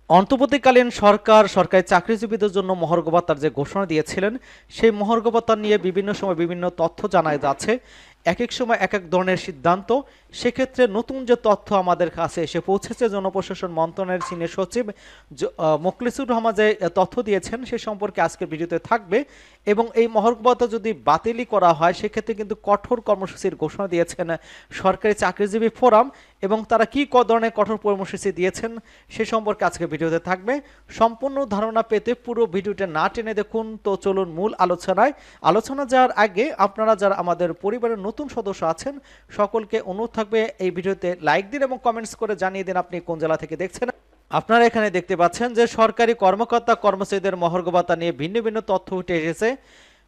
অন্তর্বর্তীকালীন সরকার সরকারি চাকরিজীবীদের জন্য মহার্ঘ ভাতার যে ঘোষণা দিয়েছিলেন সেই মহার্ঘ ভাতা নিয়ে বিভিন্ন সময় বিভিন্ন তথ্য জানা যাচ্ছে। এক এক সময় এক এক ধরনের সিদ্ধান্ত। সেক্ষেত্রে নতুন যে তথ্য আমাদের কাছে এসে পৌঁছেছে, জনপ্রশাসন মন্ত্রণালয়ের সিনিয়র সচিব মোখলেসুর রহমান যে তথ্য দিয়েছেন সে সম্পর্কে আজকের ভিডিওতে থাকবে। এবং এই মহার্ঘ ভাতা যদি বাতিলই করা হয় সেক্ষেত্রে কিন্তু কঠোর কর্মসূচির ঘোষণা দিয়েছেন সরকারি চাকরিজীবী ফোরাম। এবং তারা কি ধরনের কঠোর কর্মসূচি দিয়েছেন সে সম্পর্কে আজকে ভিডিওতে থাকবে। সম্পূর্ণ ধারণা পেতে পুরো ভিডিওটা না টেনে দেখুন। তো চলুন মূল আলোচনা যাওয়ার আগে আপনারা যারা আমাদের পরিবারের নতুন সদস্য আছেন সকলকে অনুরোধ থাকবে এই ভিডিওতে লাইক দিন এবং কমেন্টস করে জানিয়ে দিন আপনি কোন জেলা থেকে দেখছেন। আপনারা এখানে দেখতে পাচ্ছেন যে সরকারি কর্মকর্তা কর্মচারীদের মহার্ঘ ভাতা নিয়ে ভিন্ন ভিন্ন তথ্য উঠে এসেছে।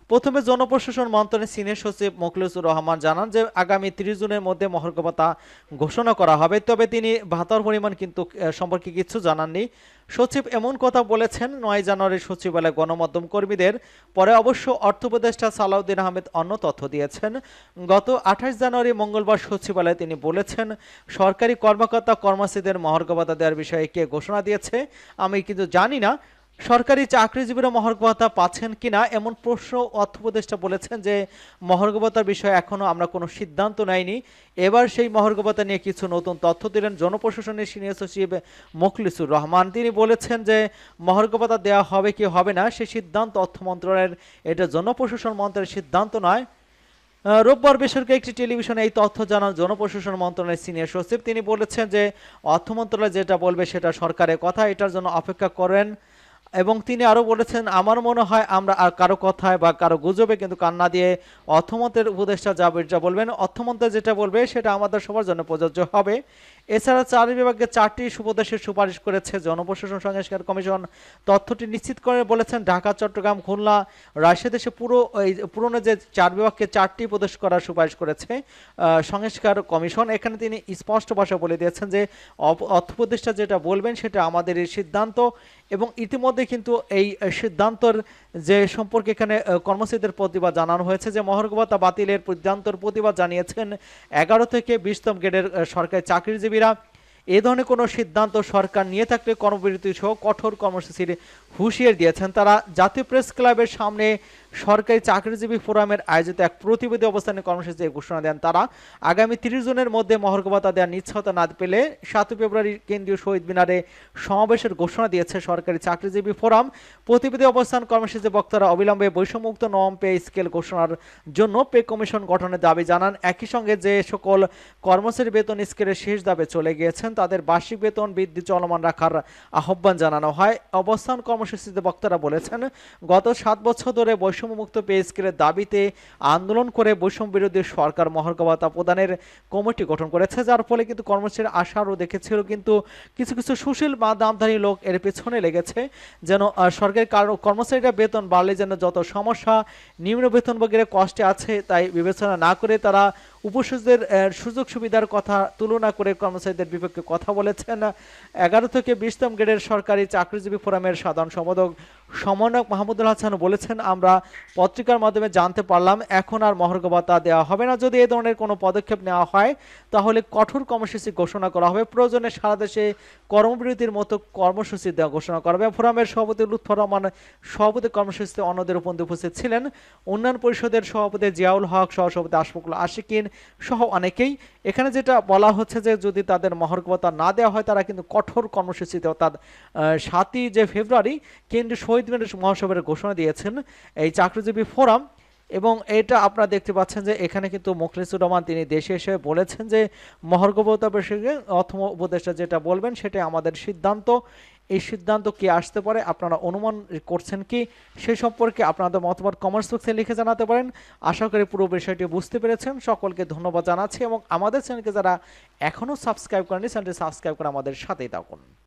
প্রথমে জনপ্রশাসন মন্ত্রণালয়ের সিনিয়র সচিব মোখলেসুর রহমান জানান যে আগামী 30 জুনের মধ্যে মহার্ঘ ভাতা ঘোষণা করা হবে। তবে তিনি ভাতার পরিমাণ কিন্তু সম্পর্কে কিছু জানাননি। সচিব এমন কথা বলেছেন 9 জানুয়ারি সচিবালয় গণমাধ্যম কর্মীদের। পরে অবশ্য অর্থ উপদেষ্টা সালাউদ্দিন আহমেদ অন্য তথ্য দিয়েছেন। গত 28 জানুয়ারি মঙ্গলবার সচিবালয়ে তিনি বলেছেন, সরকারি কর্মকর্তা কর্মচারীদের মহার্ঘ ভাতা দেওয়ার বিষয়ে কে ঘোষণা দিয়েছে আমি কিন্তু জানি না। সরকারি চাকরিজীবীরা মহার্ঘ ভাতা পাচ্ছেন কিনা এমন প্রশ্ন অর্থ উপদেষ্টা বলেছেন যে মহার্ঘ ভাতার বিষয়ে এখনো আমরা কোনো সিদ্ধান্ত নেইনি। এবার সেই মহার্ঘ ভাতা নিয়ে কিছু নতুন তথ্য দিলেন জনপ্রশাসনের সিনিয়র সচিব মোখলেসুর রহমান। তিনি বলেছেন যে মহার্ঘ ভাতা দেওয়া হবে কি হবে না সে সিদ্ধান্ত অর্থ মন্ত্রণালয়ের, এটা জনপ্রশাসন মন্ত্রণালয়ের সিদ্ধান্ত নয়। রোববার বেসরকারি একটি টেলিভিশনে এই তথ্য জানান জনপ্রশাসন মন্ত্রণালয়ের সিনিয়র সচিব। তিনি বলেছেন যে অর্থ মন্ত্রণালয় যেটা বলবে সেটা সরকারের কথা, এটার জন্য অপেক্ষা করেন। এবং তিনি আরও বলেছেন, আমার মনে হয় আমরা আর কারো কথায় বা কারো গুজবে কিন্তু কান না দিয়ে অর্থমন্ত্রের উপদেষ্টা যা বলবেন, অর্থমন্ত্রী যেটা বলবে সেটা আমাদের সবার জন্য প্রযোজ্য হবে। এছাড়া 4 বিভাগে 4টি উপদেশের সুপারিশ করেছে জনপ্রশাসন সংস্কার কমিশন। তথ্যটি নিশ্চিত করে বলেছেন ঢাকা, চট্টগ্রাম, খুলনা, রাজশাহী দেশে পুরনো যে 4 বিভাগকে 4টি উপদেশ করার সুপারিশ করেছে সংস্কার কমিশন। এখানে তিনি স্পষ্ট ভাষায় বলে দিয়েছেন যে অর্থ উপদেষ্টা যেটা বলবেন সেটা আমাদের এই সিদ্ধান্ত। এবং ইতিমধ্যে কিন্তু এই সিদ্ধান্তর যে সম্পর্কে এখানে কর্মচারীদের প্রতিবাদ জানানো হয়েছে যে মহার্ঘ ভাতা বাতিলের সিদ্ধান্তর প্রতিবাদ জানিয়েছেন 11 থেকে 20তম গ্রেডের সরকারি চাকরিজীবীরা। এ ধরনের কোনো সিদ্ধান্ত সরকার নিয়ে থাকলে কর্মবিরতি সহ কঠোর কর্মসূচির হুঁশিয়ারি দিয়েছেন তারা। জাতীয় প্রেস ক্লাবের সামনে সরকারি চাকরিজীবী ফোরামের আয়োজিত এক প্রতিবাদী অবস্থানে কর্মসূচি ঘোষণা দেন তারা। আগামী 30 জুনের মধ্যে মহার্ঘ ভাতা দেওয়ার নিশ্চয়তা না পেলে 7 ফেব্রুয়ারি কেন্দ্রীয় শহীদ মিনারে সমাবেশের ঘোষণা দিয়েছে সরকারি চাকরিজীবী ফোরাম। প্রতিবাদী অবস্থান কর্মসূচি বক্তারা অবিলম্বে বৈষম্যমুক্ত নবম পে স্কেল ঘোষণার জন্য পে কমিশন গঠনের দাবি জানান। একই সঙ্গে যে সকল কর্মচারী বেতন স্কেলের শেষ দাবে চলে গিয়েছেন তাদের বার্ষিক বেতন বৃদ্ধি চলমান রাখার আহ্বান জানানো হয়। অবস্থান কর্মসূচিতে বক্তারা বলেছেন, গত 7 বছর ধরে বৈষম্যমুক্ত পে স্কেলের দাবিতে আন্দোলন করে বৈষম্য বিরোধী সরকার মহার্ঘ ভাতা প্রদানের কমিটি গঠন করেছে, যার ফলে কিন্তু কর্মচারীর আশারও দেখেছিল। কিন্তু কিছু কিছু সুশীল বা দামধারী লোক এর পেছনে লেগেছে যেন সরকারি কর্মচারীরা বেতন বাড়লে যেন যত সমস্যা নিম্ন বেতনভোগীরা কষ্টে আছে তাই বিবেচনা না করে তারা উপসচিবদের সুযোগ সুবিধার কথা তুলনা করে কর্মচারীদের বিপক্ষে কথা বলেছেন। 11 থেকে 20তম গ্রেডের সরকারি চাকরিজীবী ফোরামের সাধারণ সম্পাদক সমন্বয়ক মাহমুদুল হাসান বলেছেন, আমরা পত্রিকার মাধ্যমে জানতে পারলাম এখন আর মহার্ঘ ভাতা দেওয়া হবে না। যদি এ ধরনের কোনো পদক্ষেপ নেওয়া হয় তাহলে কঠোর কর্মসূচি ঘোষণা করা হবে। প্রয়োজনে সারা দেশে কর্মবিরতির মতো কর্মসূচি দেওয়া ঘোষণা করা হবে। ফোরামের সভাপতি লুৎফর রহমান সভাপতি কর্মসূচিতে অন্যদের উপস্থিত ছিলেন। উন্নয়ন পরিষদের সভাপতি জিয়াউল হক, সহসভাপতি আশফাকুল আশিকিন সহ অনেকেই। এখানে যেটা বলা হচ্ছে যে যদি তাদের মহার্ঘ ভাতা না দেওয়া হয় তারা কিন্তু কঠোর কর্মসূচিতে অর্থাৎ 7ই যে ফেব্রুয়ারি কেন্দ্রীয় শহীদ মিনার মহাসভার ঘোষণা দিয়েছেন এই চাকরিজীবী ফোরাম। এবং এটা আপনারা দেখতে পাচ্ছেন যে এখানে কিন্তু মোখলেসুর রহমান তিনি দেশে এসে বলেছেন যে মহার্ঘ ভাতা বিষয়ে অর্থ উপদেষ্টা যেটা বলবেন সেটাই আমাদের সিদ্ধান্ত। এই সিদ্ধান্ত কি আসতে পারে আপনারা অনুমান করছেন কি সেই সম্পর্কে আপনাদের মতামত কমেন্টস বক্সে লিখে জানাতে পারেন। আশা করি পুরো বিষয়টি বুঝতে পেরেছেন। সকলকে ধন্যবাদ জানাচ্ছি এবং আমাদের চ্যানেলকে যারা এখনও সাবস্ক্রাইব করেনি চ্যানেলটি সাবস্ক্রাইব করে আমাদের সাথেই থাকুন।